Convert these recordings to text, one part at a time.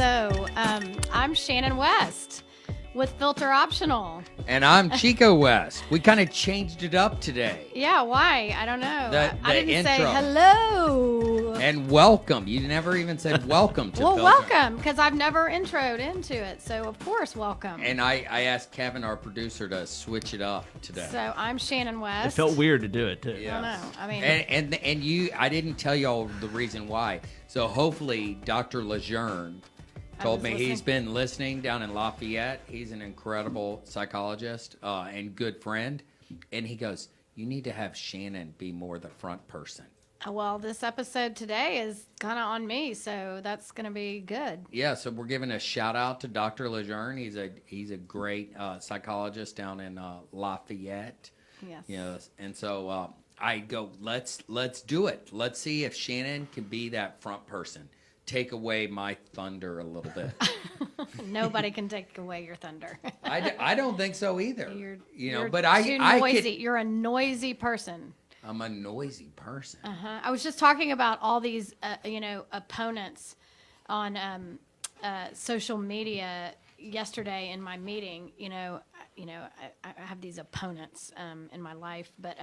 I'm Shannon West with Filter Optional. And I'm Chico West. We kind of changed it up today. Yeah, why? I don't know. The I didn't intro. say hello. And welcome. You never even said welcome to Well, Filter. welcome, because I've never introed into it. So, of course, welcome. And I asked Kevin, our producer, to switch it up today. So, I'm Shannon West. It felt weird to do it, too. Yeah. I don't know. I mean, And you, I didn't tell y'all the reason why. So hopefully Dr. Lejeune told me he's been listening down in Lafayette. He's an incredible psychologist and good friend. And he goes, you need to have Shannon be more the front person. well, this episode today is kind of on me, so that's going to be good. Yeah, so we're giving a shout out to Dr. Lejeune. He's a great psychologist down in Lafayette. Yes. Yes, and so I go, let's do it. Let's see if Shannon can be that front person. Take away my thunder a little bit. Nobody can take away your thunder. I don't think so either. You're but too I noisy. could. You're a noisy person. I'm a noisy person. I was just talking about all these, opponents on social media yesterday in my meeting. I have these opponents in my life, but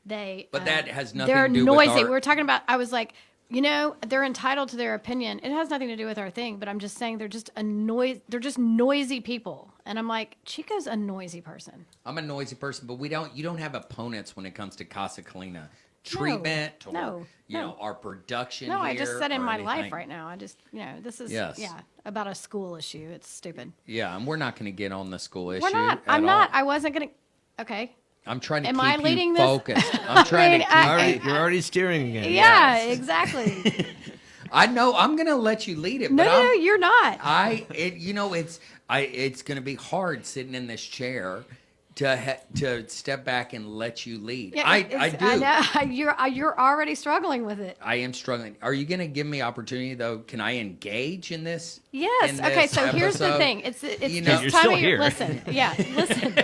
they. But that has nothing they're to do noisy. with We were talking about. I was like, they're entitled to their opinion. It has nothing to do with our thing, but I'm just saying they're just They're just noisy people, and I'm like, Chico's a noisy person. I'm a noisy person, but you don't have opponents when it comes to Casa Calina treatment or our production. No, here I just said in or my anything. life right now. I just, this is about a school issue. It's stupid. Yeah, and we're not going to get on the school issue. We're not. at I'm not. all. I wasn't gonna. Okay. I'm trying to Am keep I leading you this? focused. I'm trying to keep You're already steering again. Yeah, exactly. I know I'm going to let you lead it, No, but no, you're not. it's going to be hard sitting in this chair to step back and let you lead. Yeah, I do. I know. You're already struggling with it. I am struggling. Are you going to give me opportunity though? Can I engage in this? Yes. in Okay. this So here's the episode? thing. It's You're this time still of year. here. Listen. Yeah. Listen.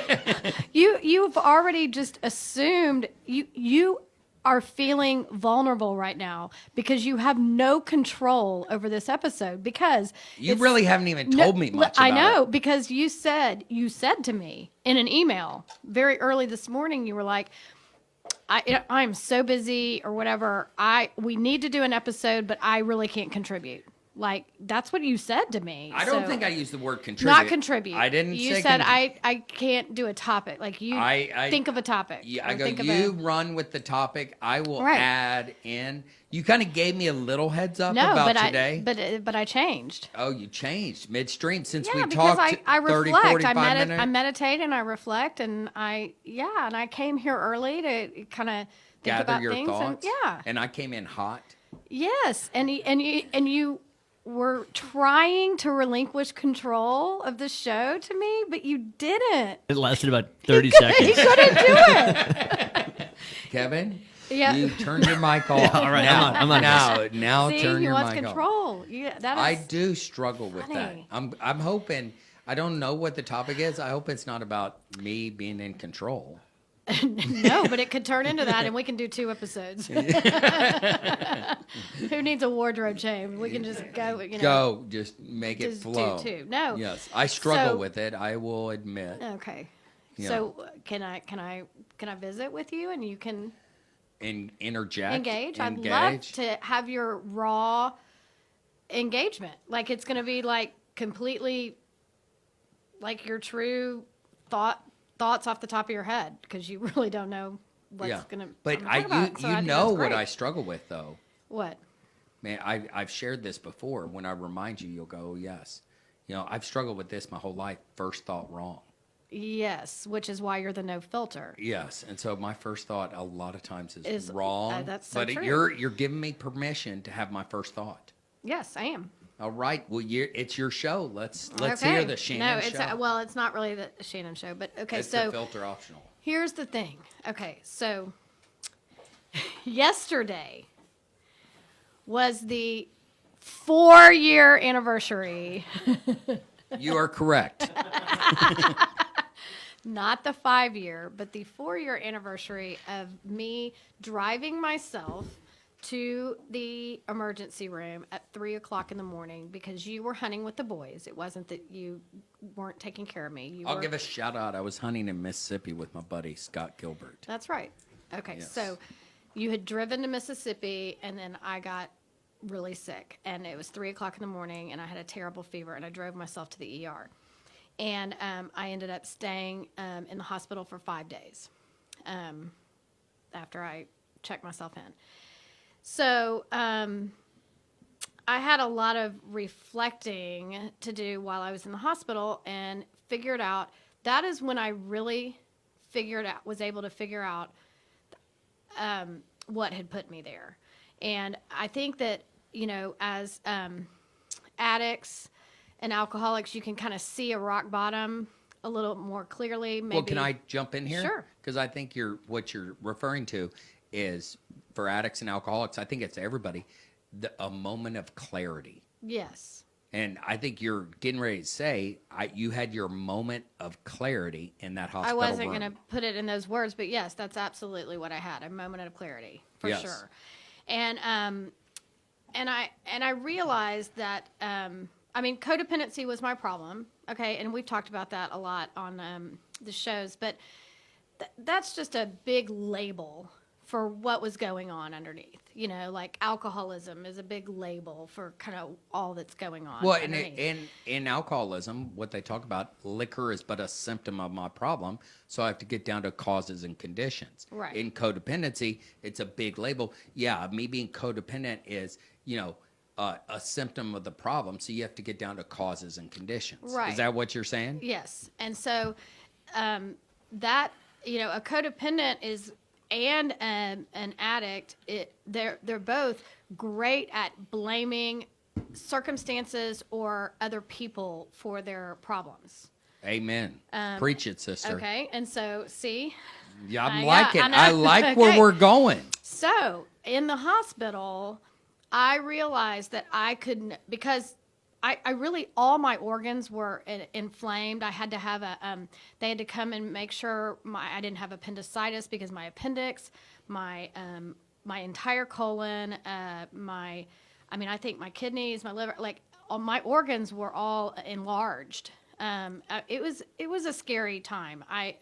You've already just assumed you are feeling vulnerable right now because you have no control over this episode because You really haven't even told me much about I know it. because you said to me in an email very early this morning, you were like, I'm so busy or whatever. We need to do an episode, but I really can't contribute. Like, that's what you said to me. I don't So- think I used the word contribute. Not contribute. I didn't You say said I can't do a topic. Like you I think of a topic. Yeah, or I go, think of you run with the topic. I will Right. add in. You kind of gave me a little heads up no, about but today. but I changed. Oh, you changed midstream since Yeah, we because talked I 30, reflect. 45 minutes. I meditate and I reflect and I came here early to kind of think Gather about your things thoughts. and And I came in hot. yes, and you were trying to relinquish control of the show to me, but you didn't. It lasted about 30 He seconds. couldn't do it. Kevin, Yeah. you turned your mic off. all right, now, I'm on. now See, turn he your wants mic off. control. Yeah, that is. I do struggle with that. funny. I'm hoping. I don't know what the topic is. I hope it's not about me being in control. No, but it could turn into that, and we can do 2 episodes. Who needs a wardrobe change? We can just go. Go, just make it Just do flow. 2. No. Yes, I struggle So- with it. I will admit. Okay. Yeah. So can I visit with you, and you can Interject. engage? I'd love to have your raw engagement. Like it's going to be like completely, like your true thoughts off the top of your head because you really don't know what's going to. But you know what I struggle with though. What? Man, I've shared this before. When I remind you, you'll go, oh, yes. I've struggled with this my whole life. First thought wrong. Yes, which is why you're the no filter. Yes, and so my first thought a lot of times is Is- wrong. that's so but true. you're giving me permission to have my first thought. Yes, I am. All right. Well, it's your show. Let's Okay. hear the Shannon it's show. well, it's not really the Shannon show, but okay. It's So the filter optional. here's the thing. Okay, so yesterday was the 4-year anniversary. You are correct. Not the 5-year, but the 4-year anniversary of me driving myself to the emergency room at 3:00 in the morning because you were hunting with the boys. It wasn't that you weren't taking care of me. I'll give a shout out. I was hunting in Mississippi with my buddy Scott Gilbert. That's right. Okay, Yes. so you had driven to Mississippi, and then I got really sick, and it was 3:00 in the morning, and I had a terrible fever, and I drove myself to the ER, and I ended up staying in the hospital for 5 days after I checked myself in. So I had a lot of reflecting to do while I was in the hospital, and figured out that is when I really was able to figure out what had put me there. And I think that, as addicts and alcoholics, you can kind of see a rock bottom a little more clearly. Maybe. Well, can I jump in here? Sure. Because I think what you're referring to is, for addicts and alcoholics, I think it's everybody, a moment of clarity. Yes. And I think you're getting ready to say you had your moment of clarity in that I hospital wasn't room. going to put it in those words, but yes, that's absolutely what I had, a moment of clarity, for Yes. sure. And I realized that, codependency was my problem. Okay. And we've talked about that a lot on the shows, but that's just a big label for what was going on underneath. Like alcoholism is a big label for kind of all that's going on. Well, underneath. in alcoholism, what they talk about, liquor is but a symptom of my problem, so I have to get down to causes and conditions. Right. In codependency, it's a big label. Yeah, me being codependent is, a symptom of the problem, so you have to get down to causes and conditions. Right. Is that what you're saying? Yes. And so that, a codependent is, and an addict, they're both great at blaming circumstances or other people for their problems. Amen. Preach it, sister. Okay. And so, see? Yeah, I'm I liking it. know. I like where Okay. we're going. So in the hospital, I realized that I couldn't, because I really, all my organs were inflamed. I had to have they had to come and make sure I didn't have appendicitis, because my appendix, my entire colon, I think my kidneys, my liver, like all my organs were all enlarged. It was a scary time. I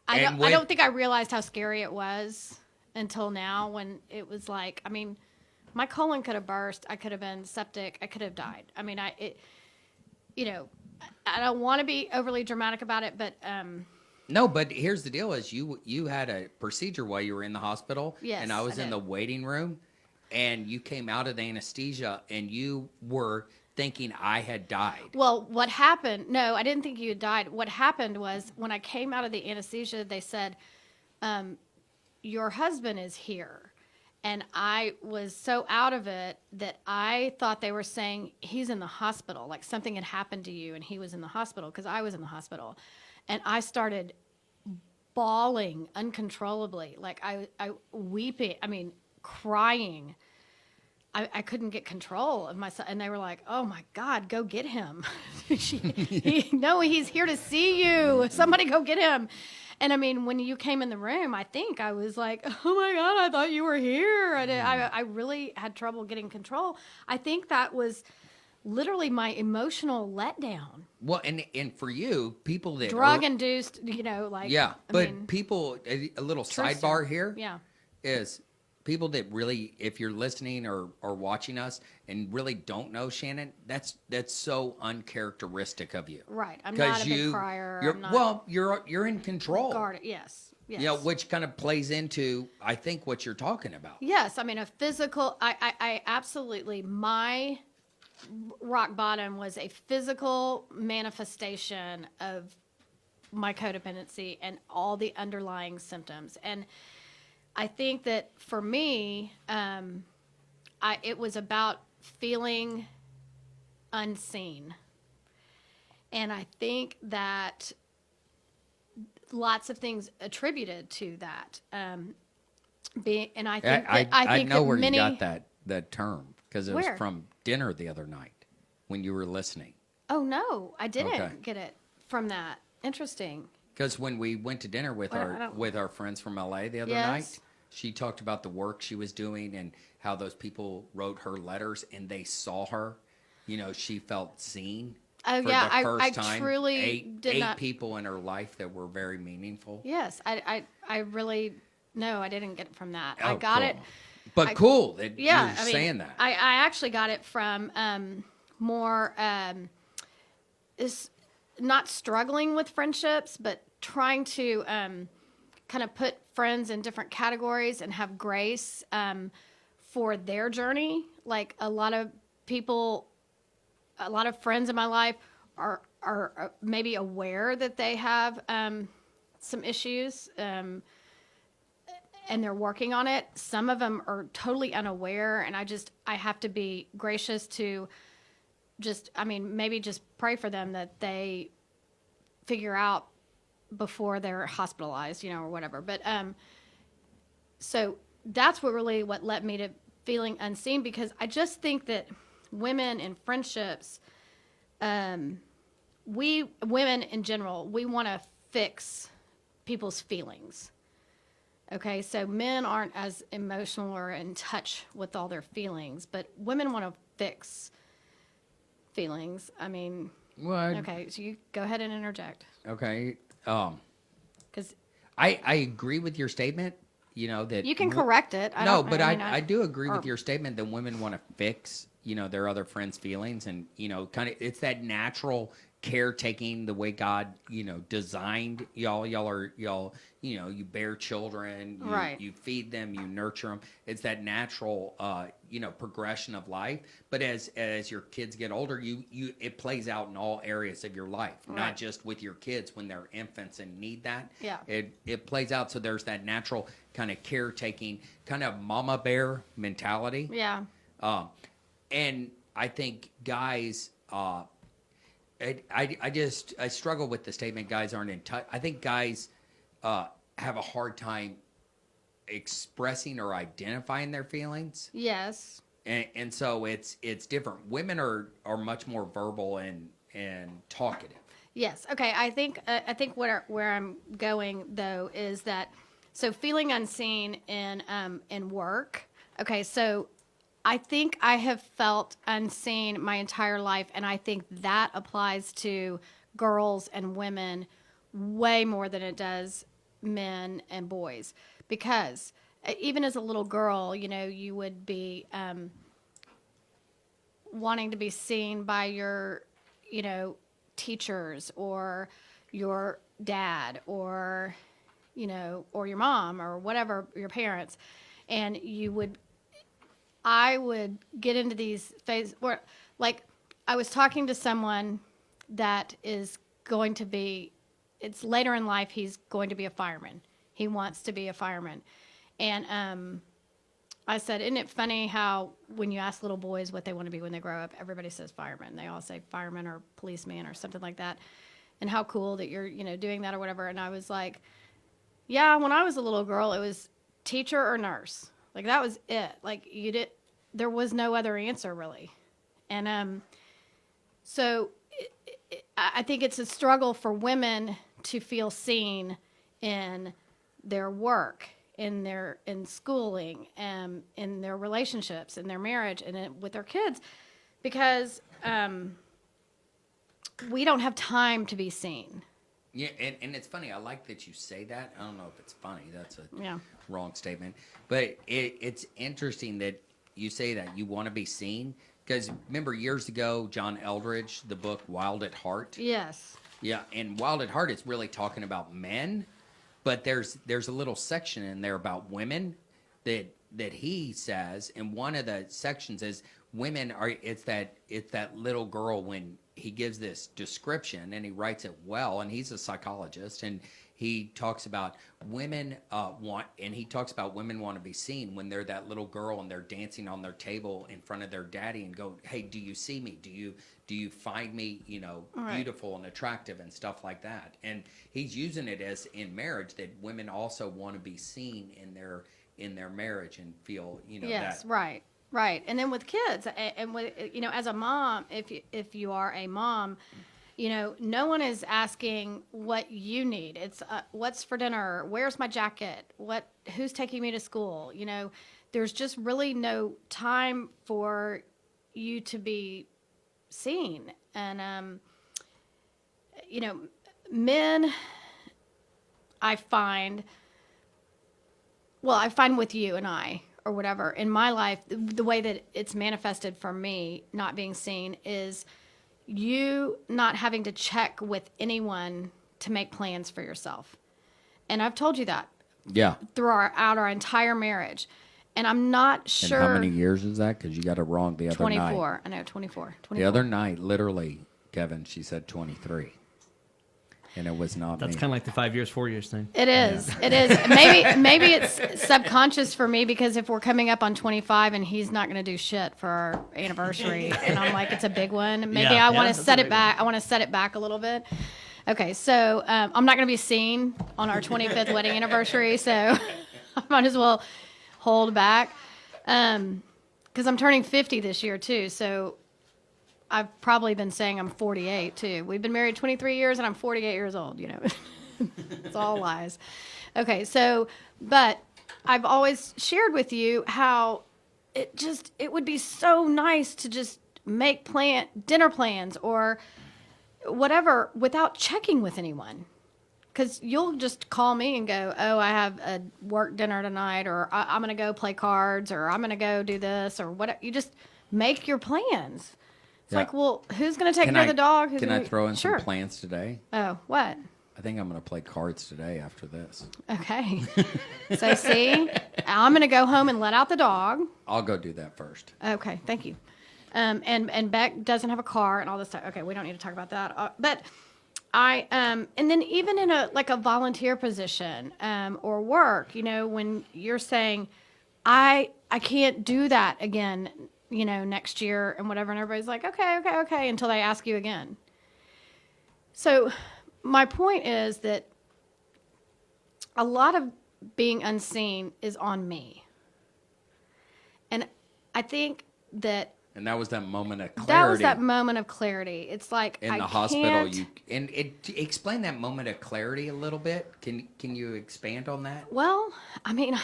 don't think I realized how scary it was until now, when it was like, my colon could have burst. I could have been septic. I could have died. I don't want to be overly dramatic about it, but No, but here's the deal: is you had a procedure while you were in the hospital, Yes, and I was I in did. the waiting room, and you came out of the anesthesia, and you were thinking I had died. well, what happened? No, I didn't think you had died. What happened was, when I came out of the anesthesia, they said, "Your husband is here." And I was so out of it that I thought they were saying he's in the hospital, like something had happened to you and he was in the hospital, because I was in the hospital. And I started bawling uncontrollably, like I weeping, crying. I couldn't get control of myself. And they were like, "Oh my God, go get him." No, he's here to see you. Somebody go get him. And when you came in the room, I think I was like, "Oh my God, I thought you were here." And I really had trouble getting control. I think that was literally my emotional letdown. Well, and for you, people that Drug induced, like. yeah, I but mean, people, a little true sidebar story. here Yeah. is people that really, if you're listening or watching us and really don't know Shannon, that's so uncharacteristic of you. Right. I'm not a big crier. I'm not You're in control. guarded. Yes. Yes. Which kind of plays into, I think, what you're talking about. Yes, a physical. I absolutely. My rock bottom was a physical manifestation of my codependency and all the underlying symptoms. And I think that for me, it was about feeling unseen. And I think that lots of things attributed to that. I think I know that where many, you got that term, because it was Where? from dinner the other night when you were listening. Oh no, I didn't Okay. get it from that. Interesting. Because when we went to dinner with Well, I don't- our friends from LA the other Yes. night, She talked about the work she was doing and how those people wrote her letters and they saw her. You know, she felt seen. Oh, For yeah, the first I time. truly did eight not. people in her life that were very meaningful. Yes, I really, no, I didn't get it from that. I Oh, got cool. it. But cool that Yeah, you're I mean, saying that. I actually got it from more is not struggling with friendships, but trying to kind of put friends in different categories and have grace for their journey. Like a lot of people, a lot of friends in my life are maybe aware that they have some issues. And they're working on it. Some of them are totally unaware, and I have to be gracious to maybe just pray for them that they figure out before they're hospitalized, or whatever. But so that's what led me to feeling unseen, because I just think that women in friendships, we women in general, we want to fix people's feelings. Okay, so men aren't as emotional or in touch with all their feelings, but women want to fix feelings. I mean, What? okay, so you go ahead and interject. Okay. Because I agree with your statement. You know that you can correct it. I do agree with your statement that women want to fix, their other friends' feelings, and kind of it's that natural caretaking, the way God, designed y'all. You bear children, Right. you feed them, you nurture them. It's that natural, progression of life. But as your kids get older, it plays out in all areas of your life, Right. not just with your kids when they're infants and need that. Yeah. It plays out. So there's that natural kind of caretaking, kind of mama bear mentality. Yeah. And I think guys, I struggle with the statement guys aren't in touch. I think guys have a hard time expressing or identifying their feelings. Yes. And so it's different. Women are much more verbal and talkative. Yes. Okay. I think where I'm going though is that so feeling unseen in work. Okay. So I think I have felt unseen my entire life, and I think that applies to girls and women way more than it does men and boys, because even as a little girl, you would be wanting to be seen by your, teachers or your dad or, or your mom or whatever, your parents. And I would get into these phases where, like, I was talking to someone that is going to be, it's later in life, he's going to be a fireman. He wants to be a fireman. And I said, isn't it funny how when you ask little boys what they want to be when they grow up, everybody says fireman. They all say fireman or policeman or something like that. And how cool that you're, doing that or whatever. And I was like, yeah, when I was a little girl, it was teacher or nurse. Like, that was it. Like, there was no other answer really. And so I think it's a struggle for women to feel seen in their work, in schooling, in their relationships, in their marriage, and with their kids, because we don't have time to be seen. Yeah, and it's funny. I like that you say that. I don't know if it's funny. That's a wrong statement. But it's interesting that you say that you want to be seen. Because remember years ago, John Eldridge, the book Wild at Heart? Yes. Yeah, and Wild at Heart is really talking about men. But there's a little section in there about women that he says, and one of the sections is women are it's that little girl when he gives this description and he writes it well, and he's a psychologist, and he talks about women want to be seen when they're that little girl and they're dancing on their table in front of their daddy and go, hey, do you see me? Do you find me, Right. beautiful and attractive and stuff like that? And he's using it as in marriage that women also want to be seen in their marriage and feel, Yes. that. Right. And then with kids, and with, as a mom, if you are a mom, no one is asking what you need. It's what's for dinner? Where's my jacket? Who's taking me to school? There's just really no time for you to be seen. And, men, I find with you and I, or whatever, in my life, the way that it's manifested for me not being seen is you not having to check with anyone to make plans for yourself. And I've told you that Yeah. throughout our entire marriage. And I'm not sure. And how many years is that? Because you got it wrong the other 24. night. I know, 24. The other night, literally, Kevin, she said 23. And it was not That's me. kind of like the 5 years, 4 years thing. It is. Yeah. It is. Maybe it's subconscious for me because if we're coming up on 25 and he's not going to do shit for our anniversary, and I'm like, it's a big one. Maybe I want to set it back. I want to set it back a little bit. Okay, so I'm not going to be seen on our 25th wedding anniversary, so I might as well hold back because I'm turning 50 this year too. So I've probably been saying I'm 48 too. We've been married 23 years and I'm 48 years old, It's all lies. Okay, but I've always shared with you how it would be so nice to just make dinner plans or whatever without checking with anyone. Because you'll just call me and go, oh, I have a work dinner tonight, or I'm going to go play cards, or I'm going to go do this, or whatever. You just make your plans. It's like, well, who's going to take care of the dog? Can I throw in Sure. some plans today? Oh, what? I think I'm going to play cards today after this. Okay. So, see, I'm going to go home and let out the dog. I'll go do that first. Okay, thank you. And Beck doesn't have a car and all this stuff. Okay, we don't need to talk about that. But and then even in a volunteer position or work, when you're saying, I can't do that again, next year and whatever, and everybody's like, okay, until they ask you again. So my point is that a lot of being unseen is on me. And I think that And that was that moment of clarity. that was that moment of clarity. It's like in the hospital. Explain that moment of clarity a little bit. Can you expand on that? Well, I mean,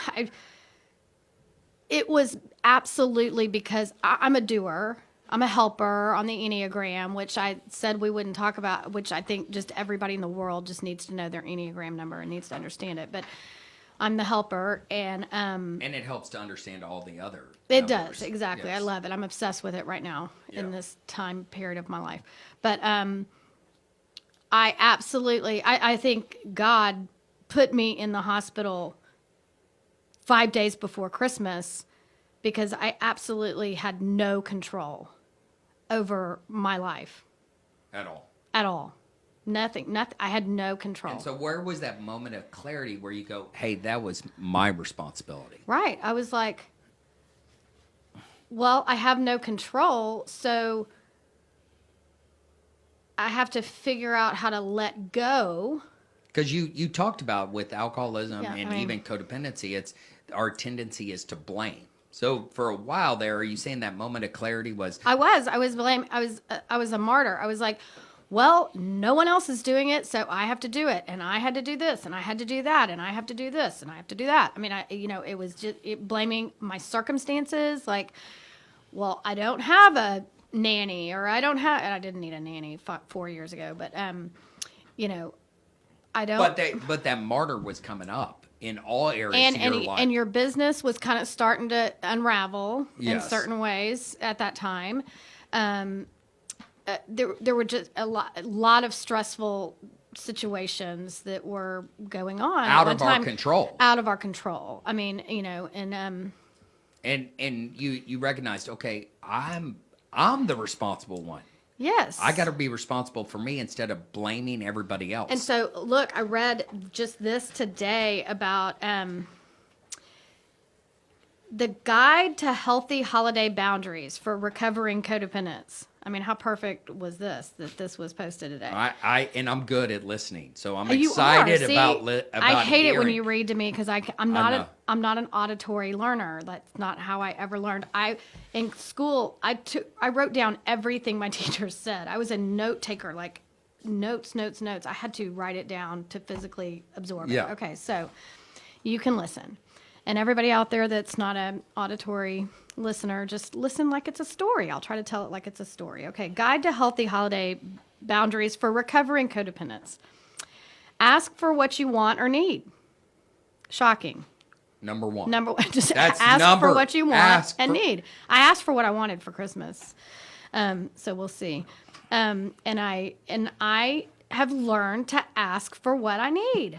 it was absolutely because I'm a doer. I'm a helper on the Enneagram, which I said we wouldn't talk about, which I think just everybody in the world just needs to know their Enneagram number and needs to understand it. But I'm the helper, and it helps to understand all the other it numbers. does, exactly. Yes. I love it. I'm obsessed with it right now in Yeah. this time period of my life. But I absolutely, I think God put me in the hospital 5 days before Christmas because I absolutely had no control over my life At all. at all. Nothing. I had no control. And so where was that moment of clarity where you go, hey, that was my responsibility? Right. I was like, well, I have no control, so I have to figure out how to let go. Because you talked about with alcoholism Yeah, and I mean- even codependency, it's our tendency is to blame. So for a while there, are you saying that moment of clarity was I was blamed. I was a martyr. I was like, well, no one else is doing it, so I have to do it, and I had to do this, and I had to do that, and I have to do this, and I have to do that. I mean, it was just blaming my circumstances. Like, well, I don't have a nanny, or I don't have, and I didn't need a nanny 4 years ago, but I don't. but that martyr was coming up in all areas and of your life. and your business was kind of starting to unravel in Yes. certain ways at that time. There were just a lot of stressful situations that were going on Out at of one our time. control. Out of our control. I mean, and you recognized, okay, I'm the responsible one. yes, I got to be responsible for me instead of blaming everybody else. And so, look, I read just this today about the Guide to Healthy Holiday Boundaries for Recovering Codependence. I mean, how perfect was this, that this was posted today? And I'm good at listening, so I'm You excited are. See, about I hate it when hearing. you read to me because I'm know. not an auditory learner. That's not how I ever learned. In school I wrote down everything my teachers said. I was a note taker, like notes. I had to write it down to physically absorb Yeah. it. Okay, so you can listen. And everybody out there that's not an auditory listener, just listen like it's a story. I'll try to tell it like it's a story. Okay, guide to healthy holiday boundaries for recovering codependence. Ask for what you want or need. Shocking. Number one. Number one, just That's ask number- for what you want ask and for- need. I asked for what I wanted for Christmas, so we'll see. And I have learned to ask for what I need.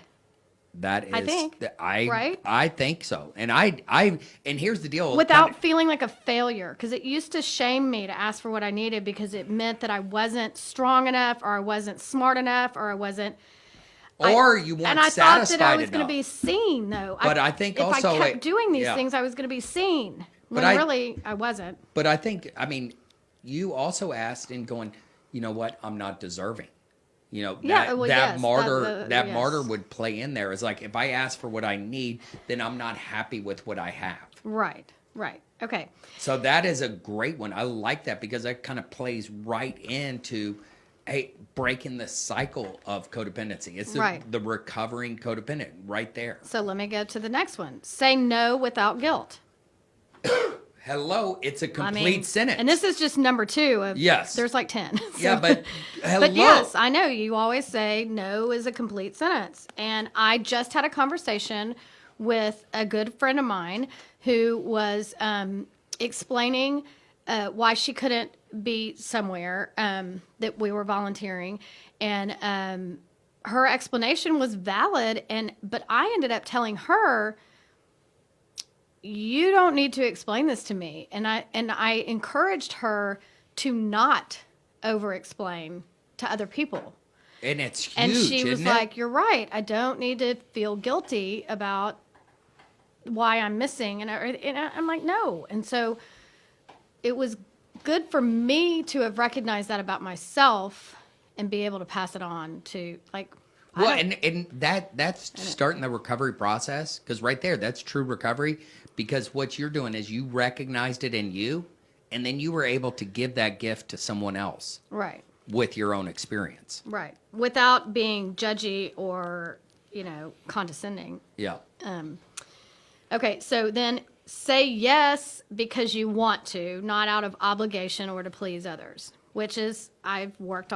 That is, I think, right? I think so. And and here's the deal. Without feeling like a failure, because it used to shame me to ask for what I needed because it meant that I wasn't strong enough, or I wasn't smart enough, or I wasn't. or you weren't And I satisfied thought that I was going enough. to be seen, though. But I think if also I kept it- doing these yeah. things, I was going to be seen. When But really I wasn't. But I think, I mean, you also asked in going, you know what, I'm not deserving. You know, Yeah, well, that yes, martyr, that- that yes. martyr would play in there. It's like, if I ask for what I need, then I'm not happy with what I have. Right. Okay. So that is a great one. I like that because that kind of plays right into, hey, breaking the cycle of codependency. It's Right. the recovering codependent right there. So let me go to the next one. Say no without guilt. Hello, it's a I complete mean, sentence. and this is just number 2 of Yes. There's like 10. yeah, So- but hello. But yes, I know you always say no is a complete sentence. And I just had a conversation with a good friend of mine who was explaining why she couldn't be somewhere that we were volunteering. And her explanation was valid. But I ended up telling her, you don't need to explain this to me. And I encouraged her to not over explain to other people. And it's huge, And she was isn't it? like, you're right. I don't need to feel guilty about why I'm missing. And I'm like, no. And so it was good for me to have recognized that about myself and be able to pass it on to like, I Well, don't- and that's starting the recovery process, because right there, that's true recovery. Because what you're doing is you recognized it in you, and then you were able to give that gift to someone else right. with your own experience. Right. Without being judgy or, condescending. Yeah. Okay, so then say yes because you want to, not out of obligation or to please others, which is I've worked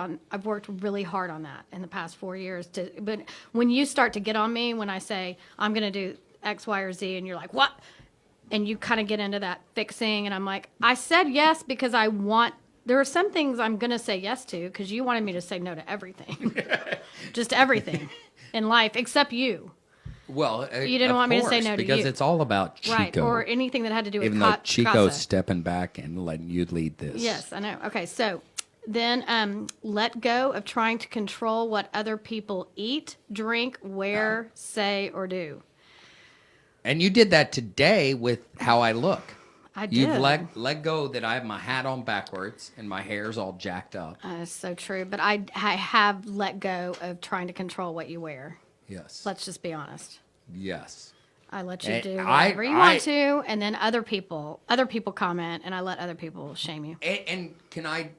really hard on that in the past 4 years. But when you start to get on me when I say I'm going to do X, Y, or Z, and you're like, what? And you kind of get into that fixing, and I'm like, I said yes because I want. There are some things I'm going to say yes to because you wanted me to say no to everything, just everything in life except you. Well, You didn't of want me to say course, no to because you. it's all about Chico. Right, or anything that had to do with even though Chico's CASA. stepping back and letting you lead this. Yes, I know. Okay, so then let go of trying to control what other people eat, drink, wear, say, or do. And you did that today with how I look. I did. You've let go that I have my hat on backwards and my hair's all jacked up. That's so true. But I have let go of trying to control what you wear. Yes. Let's just be honest. Yes. I let you And do I- whatever you I- want to, and then other people comment, and I let other people shame you. And can I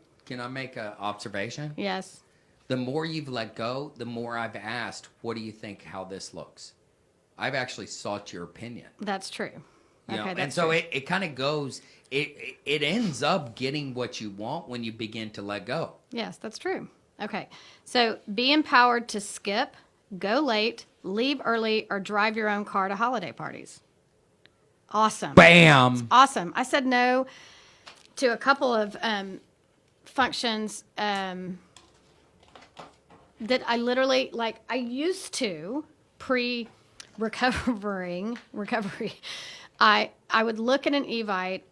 make an observation? Yes. The more you've let go, the more I've asked, what do you think how this looks? I've actually sought your opinion. That's true. You know? Okay, And that's so true. it kind of goes, it ends up getting what you want when you begin to let go. Yes, that's true. Okay. So be empowered to skip, go late, leave early, or drive your own car to holiday parties. Awesome. Bam! Awesome. I said no to a couple of functions that I literally, like, I used to recovery. I would look at an Evite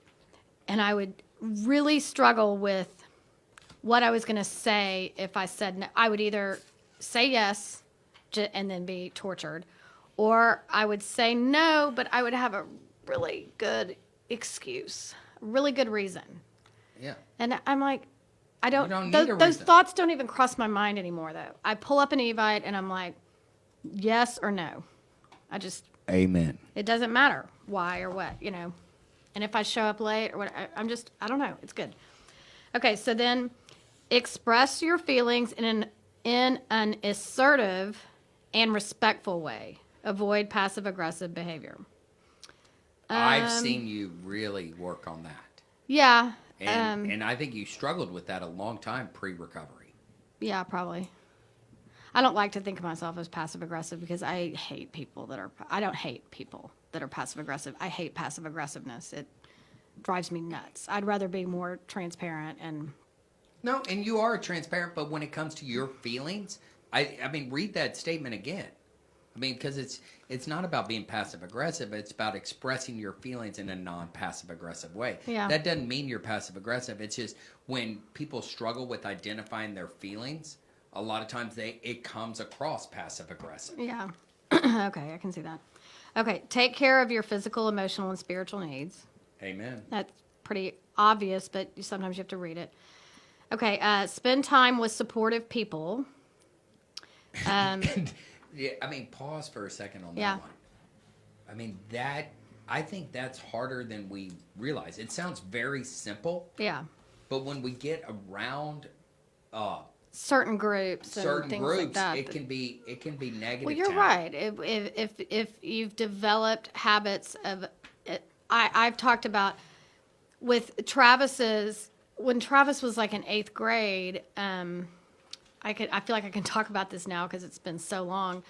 and I would really struggle with what I was going to say if I said no. I would either say yes and then be tortured, or I would say no, but I would have a really good excuse, a really good reason. Yeah. And I'm like, I don't, You don't those, need a those reason. thoughts don't even cross my mind anymore, though. I pull up an Evite and I'm like, yes or no. Amen. It doesn't matter why or what, And if I show up late or what, I don't know. It's good. Okay, so then express your feelings in an in an assertive and respectful way. Avoid passive aggressive behavior. I've seen you really work on that. Yeah. And I think you struggled with that a long time pre-recovery. Yeah, probably. I don't like to think of myself as passive aggressive because I hate people that are. I don't hate people that are passive aggressive. I hate passive aggressiveness. It drives me nuts. I'd rather be more transparent and. No, and you are transparent, but when it comes to your feelings, I mean, read that statement again. I mean, because it's not about being passive aggressive. It's about expressing your feelings in a non-passive aggressive way. Yeah. That doesn't mean you're passive aggressive. It's just when people struggle with identifying their feelings, a lot of times it comes across passive aggressive. Yeah. Okay, I can see that. Okay, take care of your physical, emotional, and spiritual needs. Amen. That's pretty obvious, but sometimes you have to read it. Okay, spend time with supportive people. Yeah, I mean, pause for a second on that Yeah. one. I mean, I think that's harder than we realize. It sounds very simple, Yeah. but when we get around Certain groups and certain things groups, like that. it can be negative. Well, you're town. right. If you've developed habits of, I've talked about with Travis's when Travis was like in 8th grade. I feel like I can talk about this now because it's been so long.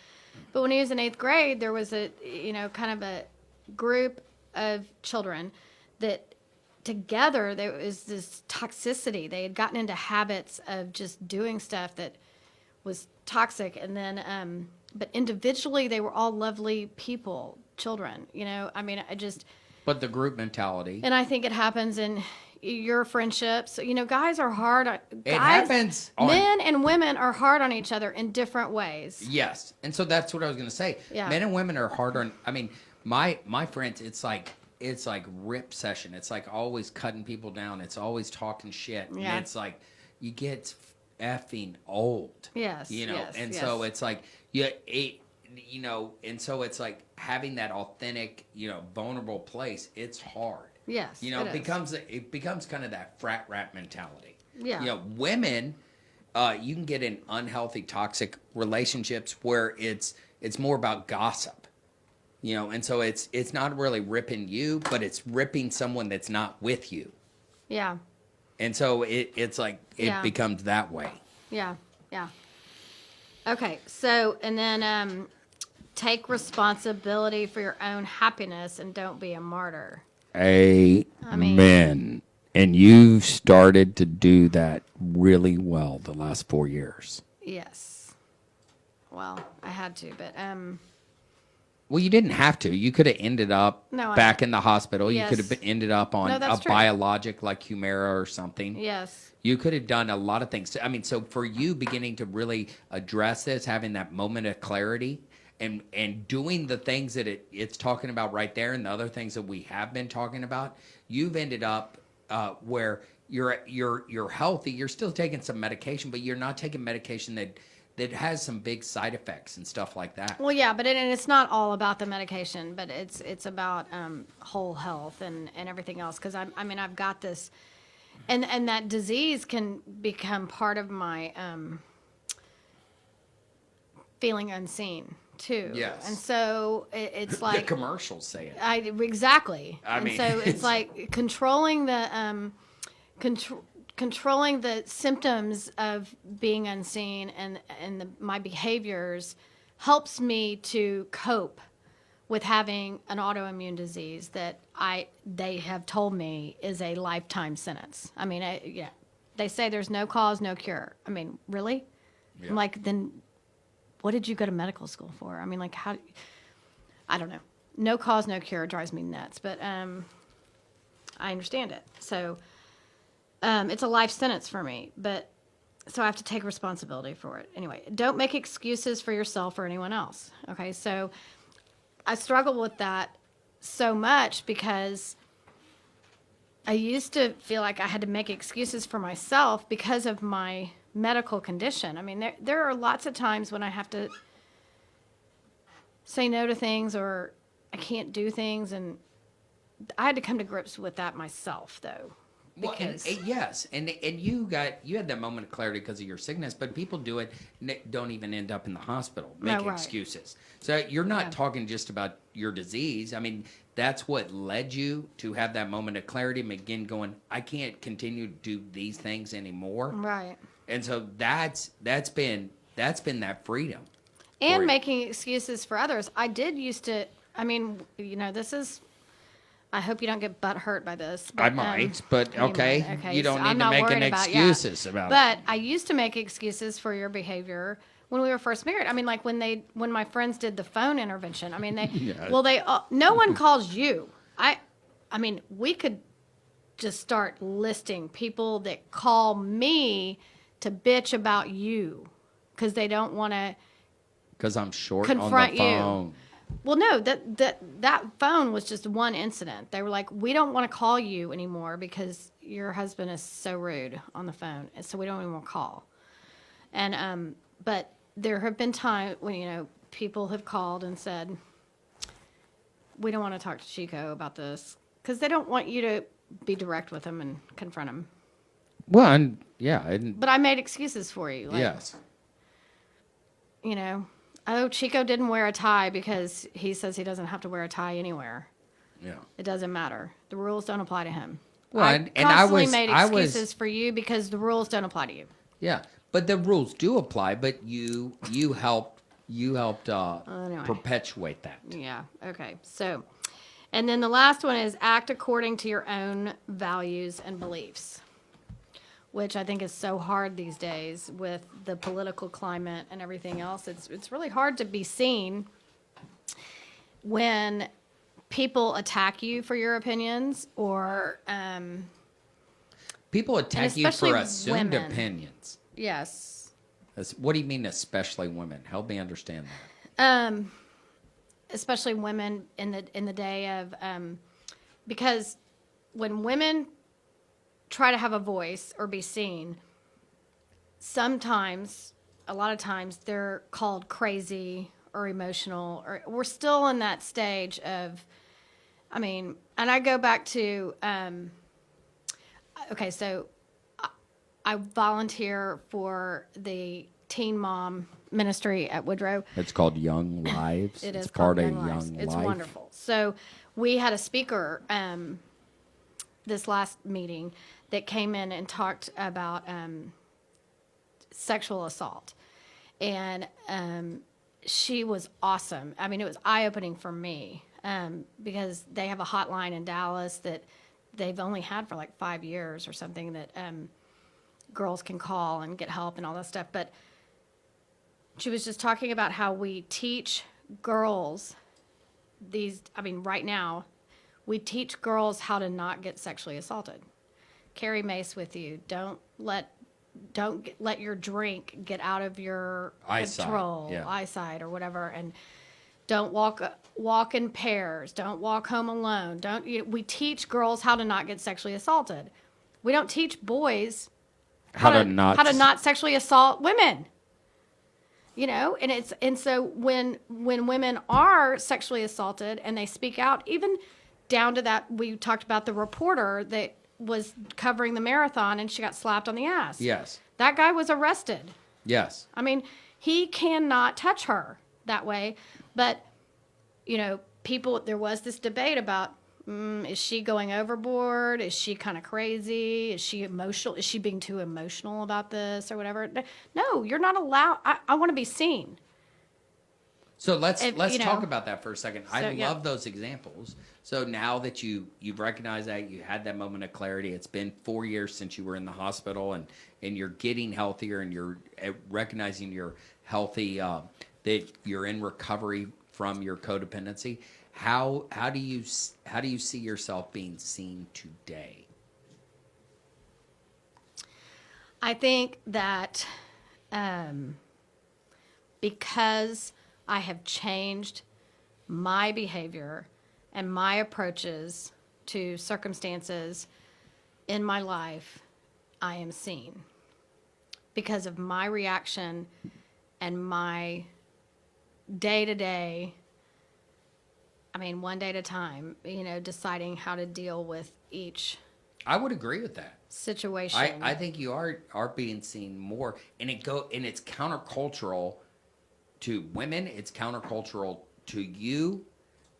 But when he was in 8th grade, there was kind of a group of children that together there was this toxicity. They had gotten into habits of just doing stuff that was toxic, and then but individually they were all lovely people, children. I mean, But the group mentality. and I think it happens in your friendships. Guys are hard. It happens on- Men and women are hard on each other in different ways. Yes, and so that's what I was going to say. Yeah. Men and women are harder on. I mean, my friends, it's like rip session. It's like always cutting people down. It's always talking shit. Yeah. And it's like you get effing old. Yes, And yes, so yes. it's like and so it's like having that authentic, vulnerable place. It's hard. Yes, It it is. becomes kind of that frat rat mentality. Yeah. Women, you can get in unhealthy, toxic relationships where it's more about gossip. And so it's not really ripping you, but it's ripping someone that's not with you. Yeah, And so it's like it Yeah. becomes that way. yeah, yeah. Okay, so and then take responsibility for your own happiness and don't be a martyr. Amen. And you've started to do that really well the last 4 years. Yes. Well, I had to, but Well, you didn't have to. You could have ended up No, back in the hospital. Yes. You could have ended up on No, a that's true. biologic like Humira or something. yes. You could have done a lot of things. I mean, so for you beginning to really address this, having that moment of clarity and doing the things that it's talking about right there and the other things that we have been talking about, you've ended up where you're healthy. You're still taking some medication, but you're not taking medication that has some big side effects and stuff like that. Well, yeah, but it's not all about the medication, but it's about whole health and everything else. Because I've got this, and that disease can become part of my feeling unseen too. Yes. And so it's The like commercials say it. exactly. I and mean, so it's- it's like controlling the controlling the symptoms of being unseen and my behaviors helps me to cope with having an autoimmune disease that they have told me is a lifetime sentence. I mean, yeah, they say there's no cause, no cure. I mean, really? Yeah. I'm like, then what did you go to medical school for? I mean, like, I don't know. No cause, no cure drives me nuts, but I understand it. So it's a life sentence for me, but so I have to take responsibility for it. Anyway, don't make excuses for yourself or anyone else. Okay, so I struggle with that so much because I used to feel like I had to make excuses for myself because of my medical condition. I mean, there are lots of times when I have to say no to things or I can't do things, and I had to come to grips with that myself, though. Well, because yes, and you had that moment of clarity because of your sickness, but people do it don't even end up in the hospital, make right. excuses. So you're not Yeah. talking just about your disease. I mean, that's what led you to have that moment of clarity and begin going, I can't continue to do these things anymore. right. And so that's been that freedom. for And you. making excuses for others. I did used to. I mean, this is. I hope you don't get butt hurt by this. But, I might, but you okay, might. Okay, you don't so need I'm to not make worried an about- excuses about it. But I used to make excuses for your behavior when we were first married. I mean, like when my friends did the phone intervention. I mean, no one calls you. I mean, we could just start listing people that call me to bitch about you because they don't want to. Because I'm short on Confront the you. phone. Well, no, that phone was just one incident. They were like, we don't want to call you anymore because your husband is so rude on the phone, and so we don't even want to call. And but there have been times when people have called and said, we don't want to talk to Chico about this because they don't want you to be direct with him and confront him. Well, and yeah, and But I made excuses for you. Like, yes. Oh, Chico didn't wear a tie because he says he doesn't have to wear a tie anywhere. Yeah. It doesn't matter. The rules don't apply to him. Well, I and I constantly was- made I was- excuses for you because the rules don't apply to you. Yeah, but the rules do apply. But you helped Anyway. perpetuate that. Yeah. Okay. So, and then the last one is act according to your own values and beliefs, which I think is so hard these days with the political climate and everything else. It's really hard to be seen when people attack you for your opinions or People attack you especially for assumed women. opinions. yes. What do you mean, especially women? Help me understand that. Especially women in the day of because when women try to have a voice or be seen, sometimes, a lot of times, they're called crazy or emotional, or we're still in that stage of, and I go back to, okay, so I volunteer for the Teen Mom Ministry at Woodrow. It's called Young Lives. It it's is part called of Young Lives. Young It's Life. wonderful. So we had a speaker this last meeting that came in and talked about sexual assault, and she was awesome. I mean, it was eye-opening for me because they have a hotline in Dallas that they've only had for like 5 years or something that girls can call and get help and all that stuff. But she was just talking about how we teach girls right now, we teach girls how to not get sexually assaulted. Carry mace with you. Don't let your drink get out of your Eyesight, control, yeah. eyesight or whatever, and don't walk in pairs. Don't walk home alone. We teach girls how to not get sexually assaulted. We don't teach boys how to not sexually assault women. And so when women are sexually assaulted and they speak out, even down to that, we talked about the reporter that was covering the marathon and she got slapped on the ass. Yes. That guy was arrested. Yes. I mean, he cannot touch her that way. But, there was this debate about, is she going overboard? Is she kind of crazy? Is she emotional? Is she being too emotional about this or whatever? No, you're not allowed. I want to be seen. So let's If, talk about that for a second. I yeah. love those examples. So now that you've recognized that, you had that moment of clarity. It's been 4 years since you were in the hospital, and you're getting healthier, and you're recognizing you're healthy, that you're in recovery from your codependency. How do you see yourself being seen today? I think that because I have changed my behavior and my approaches to circumstances in my life, I am seen because of my reaction and my day-to-day, one day at a time, deciding how to deal with each I would agree with that. situation. I think you are being seen more, and it's countercultural to women. It's countercultural to you,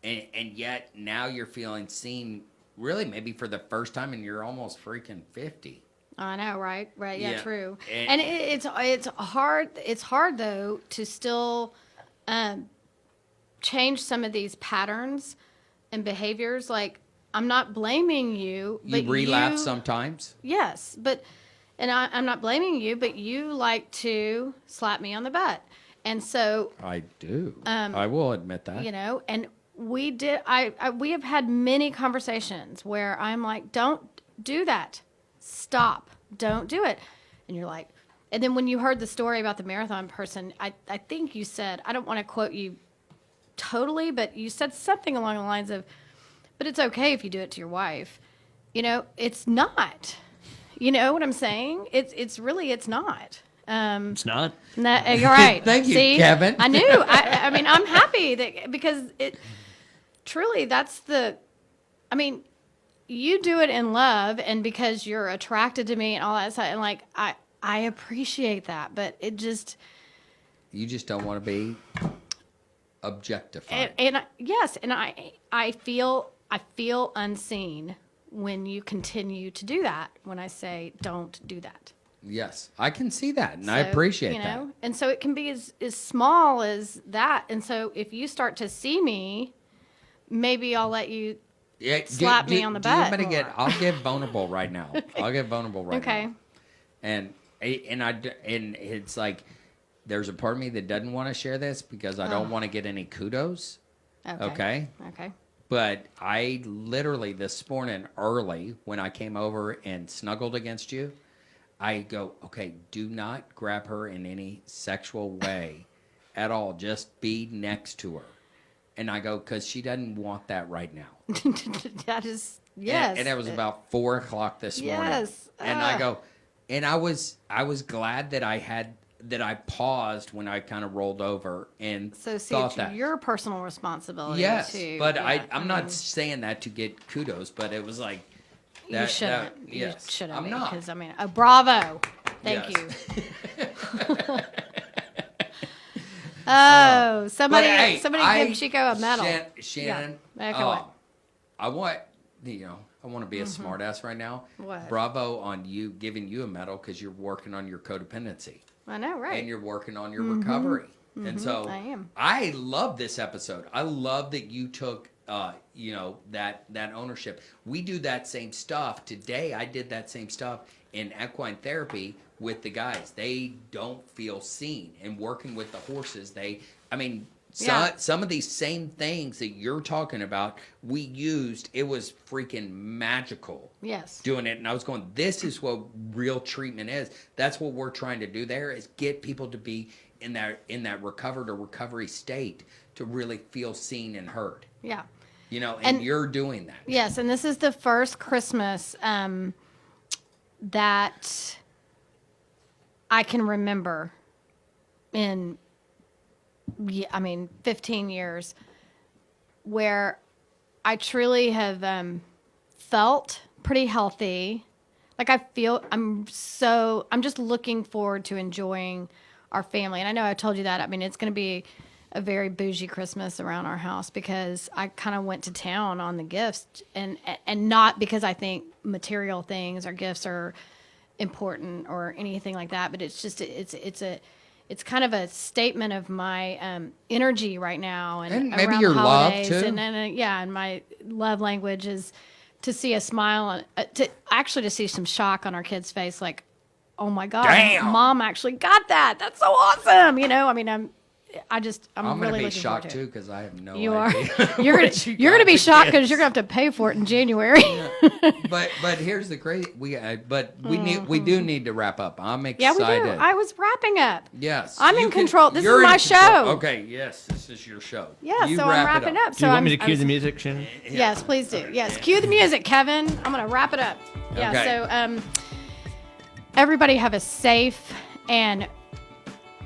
and yet now you're feeling seen. Really, maybe for the first time, and you're almost freaking 50. I know, right? Right. Yeah, Yeah. true. And- And it's hard. It's hard though to still change some of these patterns and behaviors. Like, I'm not blaming you, but You relapse sometimes. Yes, but I'm not blaming you, but you like to slap me on the butt, and so I do. I will admit that. you know, and we did. We have had many conversations where I'm like, "Don't do that. Stop. Don't do it." And you're like, and then when you heard the story about the marathon person, I think you said, I don't want to quote you totally, but you said something along the lines of, "But it's okay if you do it to your wife." You know, it's not. You know what I'm saying? It's really not. It's not. No, you're right. Thank you, See? Kevin. I knew. I mean, I'm happy that because it truly that's the. I mean, you do it in love and because you're attracted to me and all that stuff, and like I appreciate that, but it just You just don't want to be objectified. yes, and I feel unseen when you continue to do that. When I say don't do that. Yes, I can see that, and I So, appreciate you that. know, and so it can be as small as that. And so if you start to see me, maybe I'll let you. Yeah, slap me on the butt I'm gonna more. I'll get vulnerable right now. I'll get vulnerable right Okay. now. And it's like there's a part of me that doesn't want to share this because I don't want to get any kudos. Okay. Okay. But I literally this morning early when I came over and snuggled against you, I go, okay, do not grab her in any sexual way at all. Just be next to her. And I go, because she doesn't want that right now. That is yes. And it was about 4:00 this morning. Yes. And I go, and I was glad that I paused when I kind of rolled over and so see thought it's that. your personal responsibility Yes, too. but Yeah, I'm not saying that to get kudos, but it was like you shouldn't. yes, You shouldn't. I'm not. Because I mean, bravo. Thank Yes. you. Oh, somebody But, hey, give Chico a medal. Shannon, Yeah. Okay, what? I want I want to be a smartass right now. What? Bravo on you giving you a medal because you're working on your codependency. I know, right? And you're working on your recovery. And so I am. I love this episode. I love that you took that ownership. We do that same stuff. Today I did that same stuff in equine therapy with the guys. They don't feel seen. And working with the horses, some of these same things that you're talking about, we used. It was freaking magical. Yes. Doing it, and I was going, this is what real treatment is. That's what we're trying to do there, is get people to be in that recovered or recovery state to really feel seen and heard. Yeah. And you're doing that. Yes, and this is the first Christmas that I can remember in 15 years where I truly have felt pretty healthy. Like I'm just looking forward to enjoying our family. And I know I told you that. I mean, it's going to be a very bougie Christmas around our house because I kind of went to town on the gifts and not because I think material things or gifts are important or anything like that, but it's just, it's kind of a statement of my energy right now and maybe around your the love, holidays. too. And my love language is to see a smile to see some shock on our kid's face. Like, oh my God, Damn. Mom actually got that. That's so awesome. I'm I'm really going to be looking shocked forward too to because I have no You are. idea. You're gonna what you you're gonna got be for shocked because kids. you're gonna have to pay for it in January. But here's the crazy. We do need to wrap up. I'm Yeah, excited. we do. I was wrapping up. Yes, I'm in you can- control. This is you're in my control. show. Okay, yes, this is your show. Yeah, You so I'm wrap it wrapping up. Do So you want I'm, me to cue I'm- the music, Shannon? Yes, please do. Yes, cue the music, Kevin. I'm gonna wrap it up. Yeah. Okay. So everybody have a safe and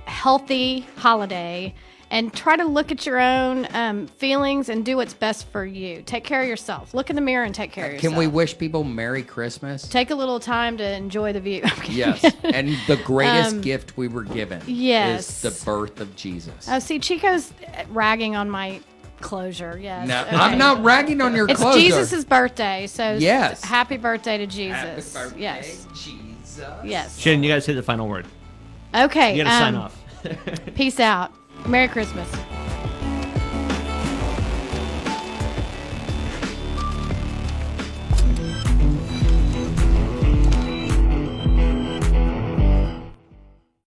healthy holiday. and try to look at your own feelings and do what's best for you. Take care of yourself. Look in the mirror and take care of yourself. Can we wish people Merry Christmas? Take a little time to enjoy the view. Yes. And the greatest gift we were given yes. is the birth of Jesus. Oh, see, Chico's ragging on my closure. Yes. No, Okay. I'm not ragging on your It's closure. Jesus' birthday, so Yes. happy birthday to Jesus. Happy birthday, yes. Jesus. Yes. Shannon, you got to say the final word. Okay. You got to sign off. Peace out. Merry Christmas.